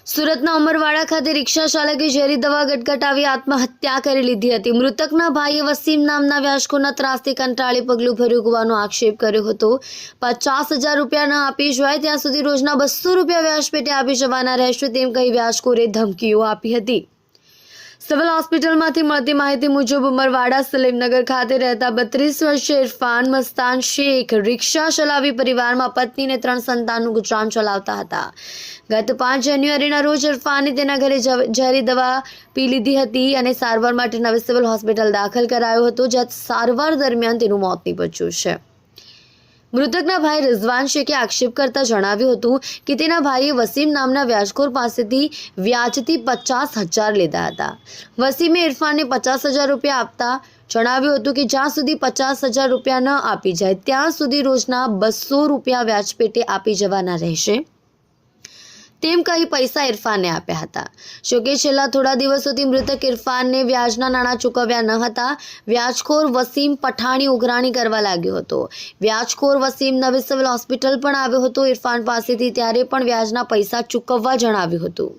સુરતના અમરવાડા ખાતે રિક્ષા ચાલકે ઝેરી દવા ગટગટાવી આત્મહત્યા કરી લીધી હતી। મૃતકના ભાઈએ વસીમ નામના વ્યાજખોરના ત્રાસથી કંટાળી પગલું ભર્યું હોવાનો આક્ષેપ કર્યો હતો। 50,000 રૂપિયા ન આપી જાય ત્યાં સુધી રોજના 200 રૂપિયા વ્યાજ પેટે આપી જવાના રહેશે તેમ કહી વ્યાજખોરે ધમકીઓ આપી હતી। સિવિલ હોસ્પિટલમાંથી મળતી માહિતી મુજબ ઉમરવાડા સલીમનગર ખાતે રહેતા 32 વર્ષીય ઇરફાન મસ્તાન શેખ રિક્ષા ચલાવી પરિવારમાં પત્ની અને 3 સંતાનનું ગુજરાન ચલાવતા હતા। ગત 5 જાન્યુઆરીના રોજ ઇરફાને તેના ઘરે ઝેરી દવા પી લીધી હતી અને સારવાર માટે નવી સિવિલ હોસ્પિટલ દાખલ કરાયો હતો, જ્યાં સારવાર દરમિયાન તેનું મોત નીપજ્યું છે। મૃતકના ભાઈ રિઝવાન શેખે આક્ષેપ કરતા જણાવ્યું હતું કે તેના ભાઈએ વસીમ નામના વ્યાજખોર પાસેથી વ્યાજથી 50,000 લીધા હતા। વસીમે ઇરફાનને 50,000 રૂપિયા આપતા જણાવ્યું હતું કે જ્યાં સુધી 50,000 રૂપિયા ન આપી જાય ત્યાં સુધી રોજના 200 રૂપિયા વ્યાજ પેટે આપી જવાના રહેશે તેમ કહી પૈસા ઇરફાનને આપ્યા હતા। જોકે છેલ્લા થોડા દિવસોથી મૃતક ઇરફાનને વ્યાજના નાણાં ચૂકવ્યા ન હતા। વ્યાજખોર વસીમ પઠાણી ઉઘરાણી કરવા લાગ્યો હતો। વ્યાજખોર વસીમ નવી સિવિલ હોસ્પિટલ પણ આવ્યો હતો ઇરફાન પાસેથી, ત્યારે પણ વ્યાજના પૈસા ચૂકવવા જણાવ્યું હતું।